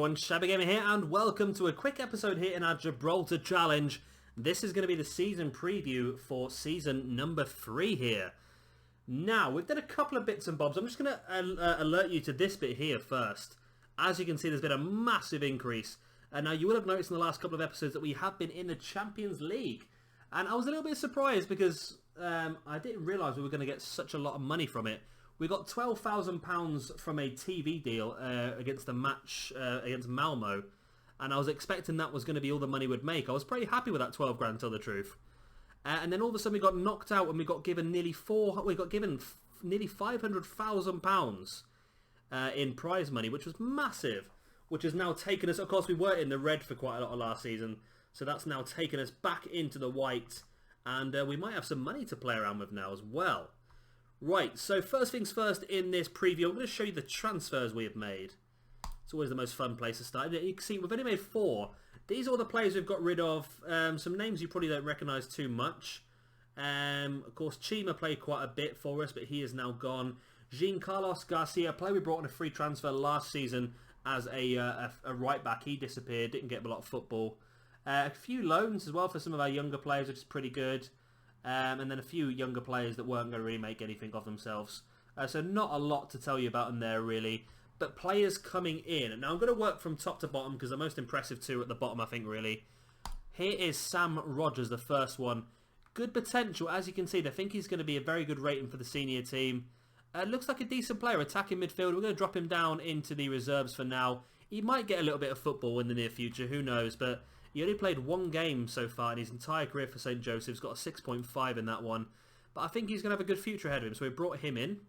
everyone, Shabby Gamer here, and welcome to a quick episode here in our Gibraltar Challenge. This is going to be the season preview for season number 3 here. Now, we've done a couple of bits and bobs. I'm just going to alert you to this bit here first. As you can see, there's been a massive increase. Now, you will have noticed in the last couple of episodes that we have been in the Champions League. And I was a little bit surprised because I didn't realise we were going to get such a lot of money from it. We got £12,000 from a TV deal against the match against Malmo, and I was expecting that was going to be all the money we'd make. I was pretty happy with that 12 grand, to tell the truth. And then all of a sudden we got knocked out, and we got given nearly £500,000 in prize money, which was massive. Which has now taken us. Of course, we were in the red for quite a lot of last season, so that's now taken us back into the white, and we might have some money to play around with now as well. Right, so first things first in this preview, I'm going to show you the transfers we have made. It's always the most fun place to start. You can see we've only made 4. These are all the players we've got rid of. Some names you probably don't recognise too much. Of course, Chima played quite a bit for us, but he is now gone. Jean Carlos Garcia, a player we brought on a free transfer last season as a right back. He disappeared, didn't get a lot of football. A few loans as well for some of our younger players, which is pretty good. And then a few younger players that weren't going to really make anything of themselves. So not a lot to tell you about in there really. But players coming in. Now I'm going to work from top to bottom because the most impressive two at the bottom, I think, really. Here is Sam Rogers, the first one. Good potential. As you can see, I think he's going to be a very good rating for the senior team. Looks like a decent player, attacking midfield. We're going to drop him down into the reserves for now. He might get a little bit of football in the near future, who knows. But he only played 1 game so far in his entire career for St. Joseph's. Got a 6.5 in that one. But I think he's going to have a good future ahead of him. So we brought him in.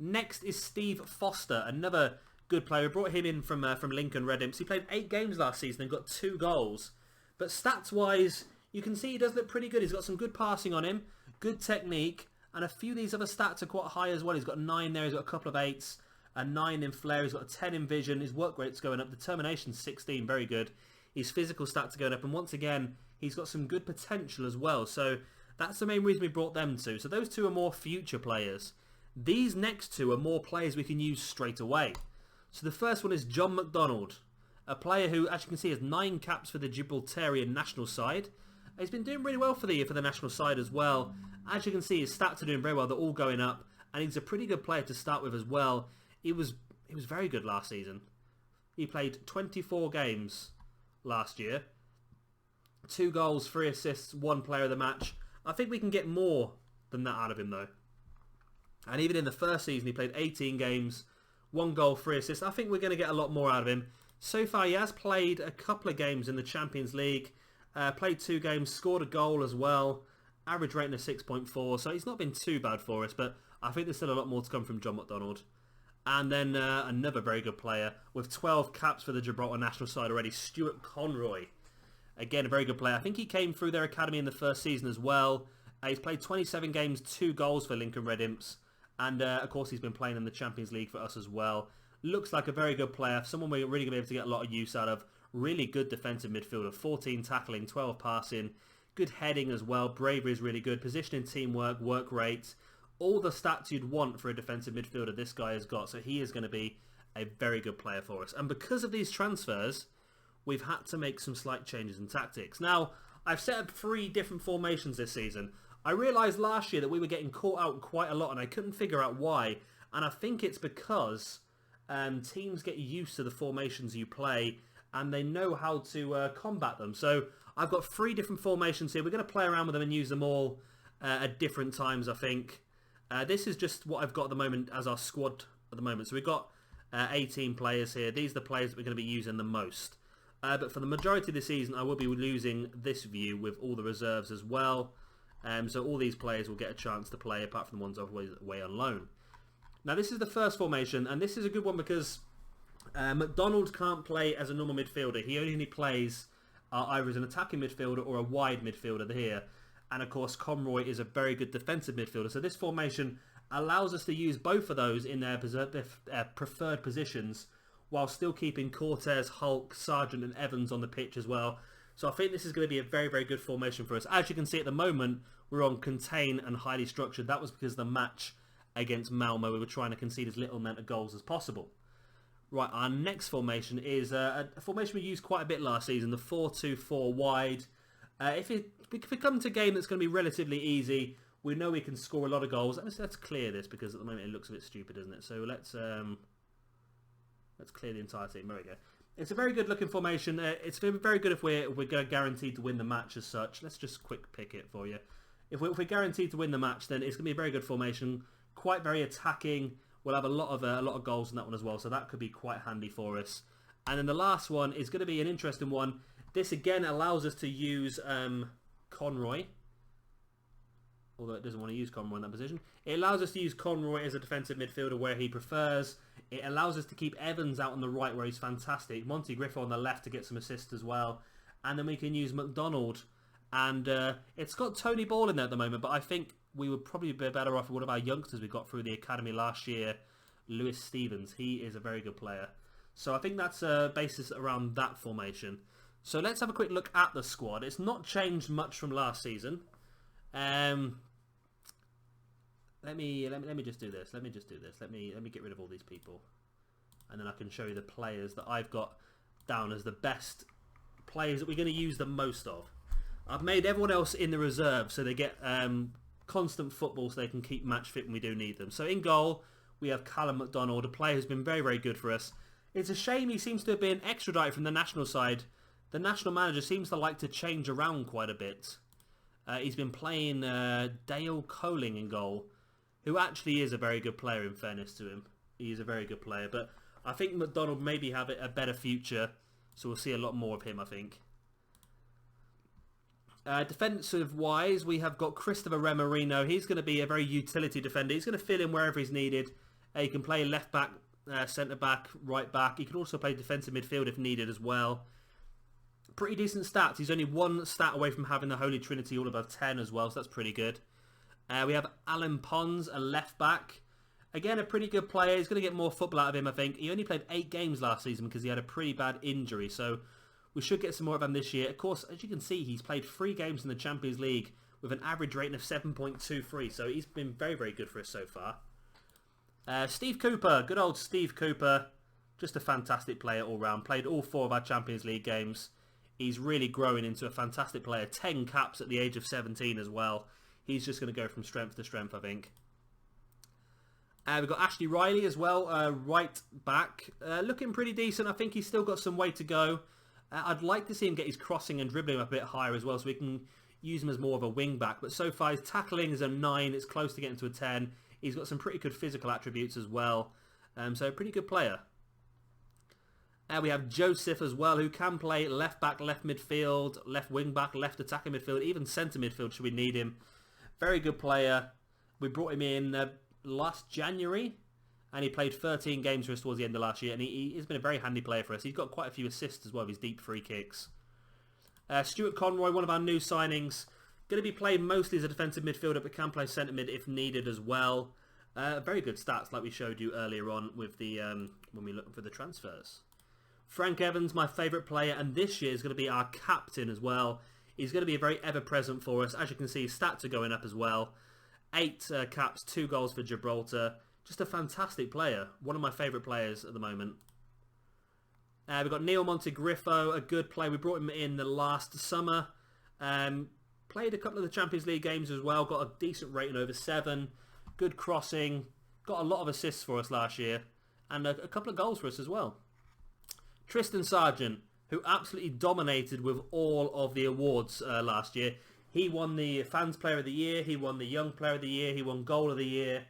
Next is Steve Foster, another good player. We brought him in from Lincoln Red Imps. He played 8 games last season and got 2 goals. But stats-wise, you can see he does look pretty good. He's got some good passing on him, good technique, and a few of these other stats are quite high as well. He's got 9 there. He's got a couple of 8s, a 9 in flair. He's got a 10 in vision. His work rate's going up. Determination's 16, very good. His physical stats are going up, and once again, he's got some good potential as well. So that's the main reason we brought them to. So those two are more future players. These next two are more players we can use straight away. So the first one is John McDonald, a player who, as you can see, has 9 caps for the Gibraltarian national side. He's been doing really well for the national side as well. As you can see, his stats are doing very well. They're all going up, and he's a pretty good player to start with as well. He was very good last season. He played 24 games last year. 2 goals, 3 assists, 1 player of the match. I think we can get more than that out of him though. And even in the first season he played 18 games, 1 goal, 3 assists. I think we're going to get a lot more out of him. So far he has played a couple of games in the Champions League. Played 2 games, scored a goal as well. Average rating of 6.4, so he's not been too bad for us, but I think there's still a lot more to come from John McDonald. And then another very good player with 12 caps for the Gibraltar national side already, Stuart Conroy. Again, a very good player. I think he came through their academy in the first season as well. He's played 27 games, 2 goals for Lincoln Red Imps. And of course he's been playing in the Champions League for us as well. Looks like a very good player, someone we're really going to be able to get a lot of use out of. Really good defensive midfielder, 14 tackling, 12 passing. Good heading as well, bravery is really good. Positioning, teamwork, work rate. All the stats you'd want for a defensive midfielder this guy has got, so he is going to be a very good player for us. And because of these transfers, we've had to make some slight changes in tactics. Now, I've set up 3 different formations this season. I realised last year that we were getting caught out quite a lot and I couldn't figure out why. And I think it's because teams get used to the formations you play and they know how to combat them. So I've got 3 different formations here. We're going to play around with them and use them all at different times, I think. This is just what I've got at the moment as our squad at the moment. So we've got 18 players here. These are the players that we're going to be using the most. But for the majority of the season, I will be losing this view with all the reserves as well. So all these players will get a chance to play, apart from the ones away on loan. Now this is the first formation, and this is a good one because McDonald can't play as a normal midfielder. He only plays either as an attacking midfielder or a wide midfielder here. And of course Conroy is a very good defensive midfielder. So this formation allows us to use both of those in their preferred positions while still keeping Cortez, Hulk, Sargent and Evans on the pitch as well. So I think this is going to be a very, very good formation for us. As you can see at the moment, we're on contain and highly structured. That was because of the match against Malmo. We were trying to concede as little amount of goals as possible. Right, our next formation is a formation we used quite a bit last season, the 4-2-4 wide. If we come to a game that's going to be relatively easy, we know we can score a lot of goals. Let's clear this because at the moment it looks a bit stupid, doesn't it? So let's clear the entire team. There we go. It's a very good looking formation. It's very good if we're guaranteed to win the match as such. Let's just quick pick it for you. If we're guaranteed to win the match, then it's going to be a very good formation. Quite very attacking. We'll have a lot of goals in that one as well, so that could be quite handy for us. And then the last one is going to be an interesting one. This again allows us to use Conroy, although it doesn't want to use Conroy in that position. It allows us to use Conroy as a defensive midfielder where he prefers. It allows us to keep Evans out on the right where he's fantastic. Monty Griffo on the left to get some assists as well. And then we can use McDonald. And it's got Tony Ball in there at the moment, but I think we would probably be better off with one of our youngsters we got through the academy last year, Lewis Stevens. He is a very good player. So I think that's a basis around that formation. So let's have a quick look at the squad. It's not changed much from last season. Let me just do this. Let me get rid of all these people, and then I can show you the players that I've got down as the best players that we're going to use the most of. I've made everyone else in the reserve so they get constant football so they can keep match fit when we do need them. So in goal we have Callum McDonald, a player who's been very, very good for us. It's a shame he seems to have been extradited from the national side. The national manager seems to like to change around quite a bit. He's been playing Dale Coling in goal, who actually is a very good player in fairness to him. He's a very good player, but I think McDonald maybe have a better future, so we'll see a lot more of him, I think. Defensive-wise, we have got Christopher Remarino. He's going to be a very utility defender. He's going to fill in wherever he's needed. He can play left-back, centre-back, right-back. He can also play defensive midfield if needed as well. Pretty decent stats. He's only one stat away from having the Holy Trinity all above 10 as well, so that's pretty good. We have Alan Pons, a left-back. Again, a pretty good player. He's going to get more football out of him, I think. He only played 8 games last season because he had a pretty bad injury, so we should get some more of him this year. Of course, as you can see, he's played 3 games in the Champions League with an average rating of 7.23, so he's been very, very good for us so far. Steve Cooper, good old Steve Cooper. Just a fantastic player all round. Played all 4 of our Champions League games. He's really growing into a fantastic player. 10 caps at the age of 17 as well. He's just going to go from strength to strength, I think. We've got Ashley Riley as well, right back. Looking pretty decent. I think he's still got some way to go. I'd like to see him get his crossing and dribbling a bit higher as well so we can use him as more of a wing back. But so far his tackling is a 9. It's close to getting to a 10. He's got some pretty good physical attributes as well. So a pretty good player. We have Joseph as well, who can play left back, left midfield, left wing back, left attacking midfield, even centre midfield should we need him. Very good player. We brought him in last January, and he played 13 games for us towards the end of last year, and he's been a very handy player for us. He's got quite a few assists as well with his deep free kicks. Stuart Conroy, one of our new signings, going to be played mostly as a defensive midfielder, but can play centre mid if needed as well. Very good stats, like we showed you earlier on with the when we looked for the transfers. Frank Evans, my favourite player, and this year is going to be our captain as well. He's going to be very ever-present for us. As you can see, his stats are going up as well. 8 caps, 2 goals for Gibraltar. Just a fantastic player. One of my favourite players at the moment. We've got Neil Montegriffo, a good player. We brought him in the last summer. Played a couple of the Champions League games as well. Got a decent rating over 7. Good crossing. Got a lot of assists for us last year. And a couple of goals for us as well. Tristan Sargent, who absolutely dominated with all of the awards last year. He won the Fans Player of the Year, he won the Young Player of the Year, he won Goal of the Year,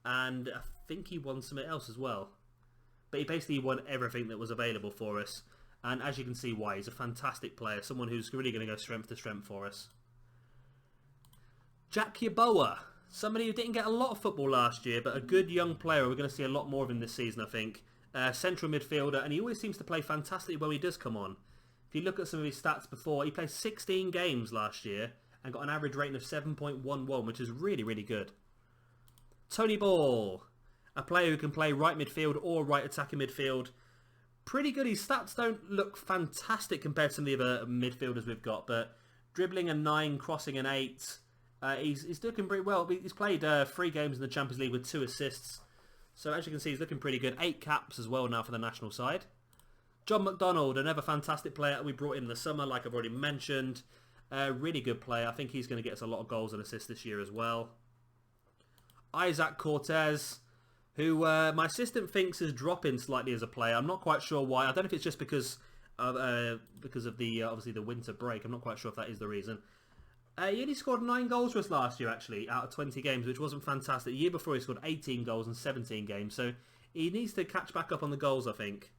and I think he won something else as well. But he basically won everything that was available for us. And as you can see why, he's a fantastic player, someone who's really going to go strength to strength for us. Jack Yeboah, somebody who didn't get a lot of football last year, but a good young player. We're going to see a lot more of him this season, I think. Central midfielder, and he always seems to play fantastically when he does come on. If you look at some of his stats before, he played 16 games last year and got an average rating of 7.11, which is really, really good. Tony Ball, a player who can play right midfield or right attacking midfield. Pretty good. His stats don't look fantastic compared to some of the other midfielders we've got, but dribbling a 9, crossing an 8. He's looking pretty well. He's played 3 games in the Champions League with 2 assists. So as you can see, he's looking pretty good. 8 caps as well now for the national side. John McDonald, another fantastic player we brought in the summer, like I've already mentioned. Really good player. I think he's going to get us a lot of goals and assists this year as well. Isaac Cortez, who my assistant thinks is dropping slightly as a player. I'm not quite sure why. I don't know if it's just because of the obviously the winter break. I'm not quite sure if that is the reason. He only scored 9 goals for us last year, actually, out of 20 games, which wasn't fantastic. The year before, he scored 18 goals in 17 games, so he needs to catch back up on the goals, I think.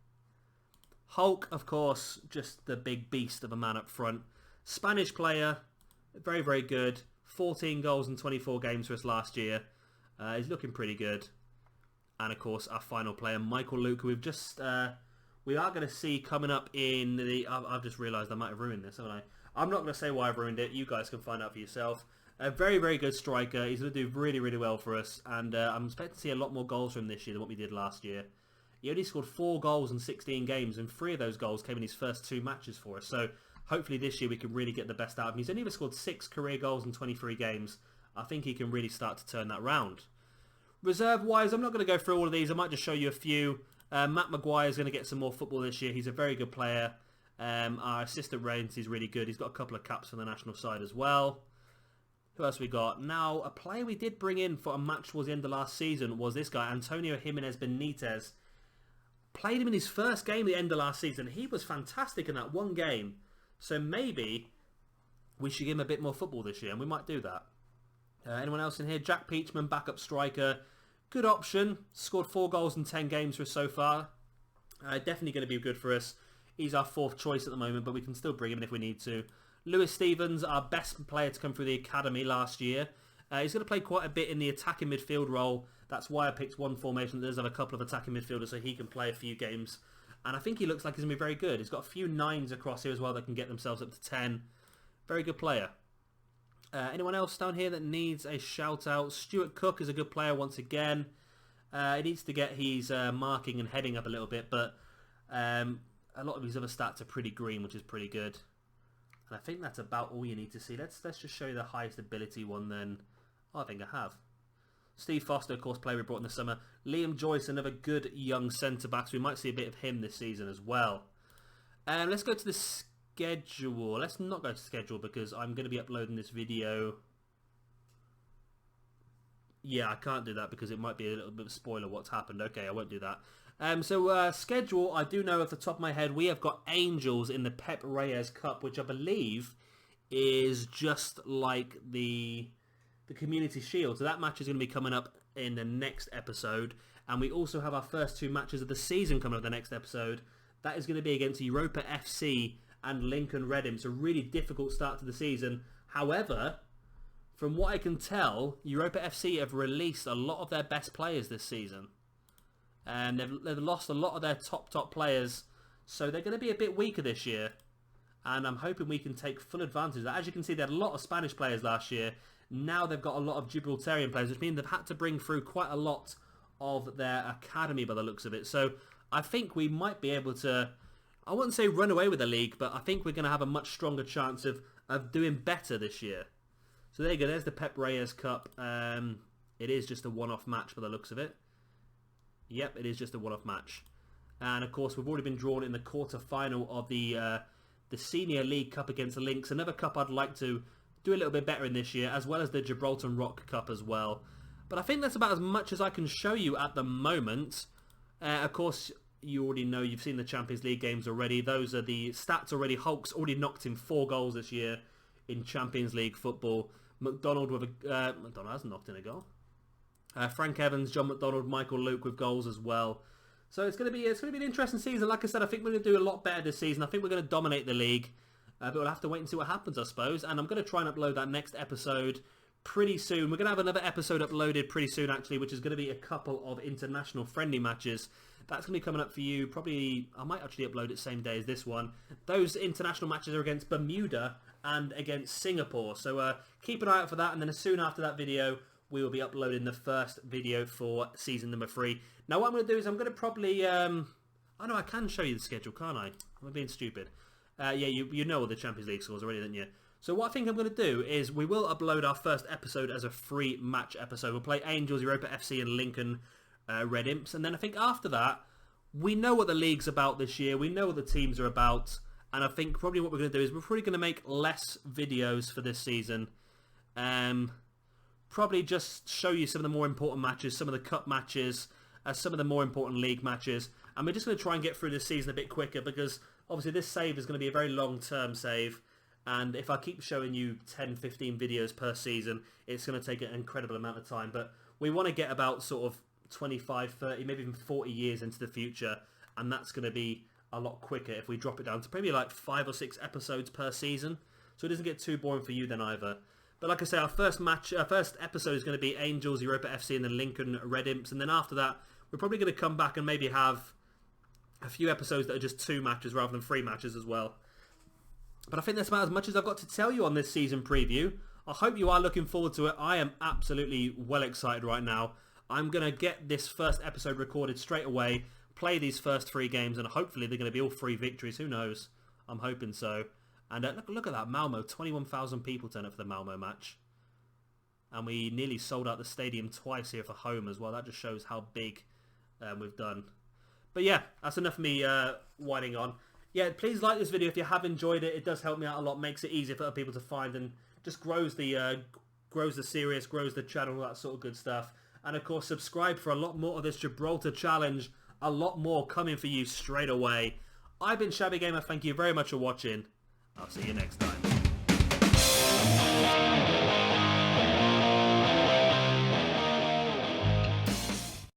Hulk, of course, just the big beast of a man up front. Spanish player, very, very good. 14 goals in 24 games for us last year. He's looking pretty good. And, of course, our final player, Michael Luke, who we've just... we are going to see coming up in the... I've just realised I might have ruined this, haven't I? I'm not going to say why I've ruined it. You guys can find out for yourself. A very, very good striker. He's going to do really, really well for us. And I'm expecting to see a lot more goals from him this year than what we did last year. He only scored 4 goals in 16 games, and 3 of those goals came in his first 2 matches for us. So hopefully this year we can really get the best out of him. He's only ever scored 6 career goals in 23 games. I think he can really start to turn that round. Reserve-wise, I'm not going to go through all of these. I might just show you a few. Matt Maguire is going to get some more football this year. He's a very good player. Our assistant Reigns is really good. He's got a couple of caps for the national side as well. Who else we got? Now, a player we did bring in for a match towards the end of last season was this guy, Antonio Jimenez Benitez. Played him in his first game at the end of last season. He was fantastic in that one game. So maybe we should give him a bit more football this year, and we might do that. Anyone else in here? Jack Peachman, backup striker. Good option. Scored 4 goals in 10 games for us so far. Definitely going to be good for us. He's our 4th choice at the moment, but we can still bring him in if we need to. Lewis Stevens, our best player to come through the academy last year. He's going to play quite a bit in the attacking midfield role. That's why I picked one formation that does have a couple of attacking midfielders so he can play a few games. And I think he looks like he's going to be very good. He's got a few 9s across here as well that can get themselves up to 10. Very good player. Anyone else down here that needs a shout out? Stuart Cook is a good player once again. He needs to get his marking and heading up a little bit, but a lot of his other stats are pretty green, which is pretty good. And I think that's about all you need to see. Let's just show you the highest ability one then. Oh, I think I have. Steve Foster, of course, player we brought in the summer. Liam Joyce, another good young centre-back. So we might see a bit of him this season as well. Let's go to the schedule. Let's not go to schedule because I'm going to be uploading this video. Yeah, I can't do that because it might be a little bit of a spoiler what's happened. Okay, I won't do that. Schedule, I do know off the top of my head, we have got Angels in the Pep Reyes Cup, which I believe is just like the Community Shield. So that match is going to be coming up in the next episode. And we also have our first 2 matches of the season coming up in the next episode. That is going to be against Europa FC and Lincoln Redham. It's a really difficult start to the season. However, from what I can tell, Europa FC have released a lot of their best players this season. And they've lost a lot of their top players. So they're going to be a bit weaker this year. And I'm hoping we can take full advantage of that. As you can see, they had a lot of Spanish players last year. Now they've got a lot of Gibraltarian players, which means they've had to bring through quite a lot of their academy by the looks of it. So I think we might be able to, I wouldn't say run away with the league, but I think we're going to have a much stronger chance of doing better this year. So there you go, there's the Pep Reyes Cup. It is just a one-off match by the looks of it. Yep, it is just a one-off match. And of course, we've already been drawn in the quarter-final of the Senior League Cup against the Lynx. Another cup I'd like to do a little bit better in this year, as well as the Gibraltar Rock Cup as well. But I think that's about as much as I can show you at the moment. Of course, you already know, you've seen the Champions League games already. Those are the stats already. Hulk's already knocked in 4 goals this year in Champions League football. McDonald with a... McDonald hasn't knocked in a goal. Frank Evans, John McDonald, Michael Luke with goals as well. So it's going to be an interesting season. Like I said, I think we're going to do a lot better this season. I think we're going to dominate the league. But we'll have to wait and see what happens, I suppose. And I'm going to try and upload that next episode pretty soon. We're going to have another episode uploaded pretty soon, actually, which is going to be a couple of international friendly matches. That's going to be coming up for you probably... I might actually upload it same day as this one. Those international matches are against Bermuda and against Singapore. So keep an eye out for that. And then as soon after that video, we will be uploading the first video for season number 3. Now, what I'm going to do is I'm going to probably... Oh, no, I can show you the schedule, can't I? I'm being stupid. Yeah, you know all the Champions League scores already, don't you? So what I think I'm going to do is we will upload our first episode as a free match episode. We'll play Angels, Europa FC and Lincoln Red Imps. And then I think after that, we know what the league's about this year. We know what the teams are about. And I think probably what we're going to do is we're probably going to make less videos for this season. Probably just show you some of the more important matches, some of the cup matches, some of the more important league matches. And we're just going to try and get through this season a bit quicker because obviously this save is going to be a very long-term save. And if I keep showing you 10, 15 videos per season, it's going to take an incredible amount of time. But we want to get about sort of 25, 30, maybe even 40 years into the future. And that's going to be a lot quicker if we drop it down to maybe like 5 or 6 episodes per season. So it doesn't get too boring for you then either. But like I say, our first episode is going to be Angels, Europa FC, and then Lincoln Red Imps. And then after that, we're probably going to come back and maybe have a few episodes that are just 2 matches rather than 3 matches as well. But I think that's about as much as I've got to tell you on this season preview. I hope you are looking forward to it. I am absolutely well excited right now. I'm going to get this first episode recorded straight away, play these first 3 games, and hopefully they're going to be all 3 victories. Who knows? I'm hoping so. And look at that, Malmo. 21,000 people turn up for the Malmo match. And we nearly sold out the stadium twice here for home as well. That just shows how big we've done. But yeah, that's enough of me whining on. Yeah, please like this video if you have enjoyed it. It does help me out a lot, makes it easier for other people to find, and just grows the series, grows the channel, all that sort of good stuff. And of course, subscribe for a lot more of this Gibraltar challenge. A lot more coming for you straight away. I've been Shabby Gamer. Thank you very much for watching. I'll see you next time.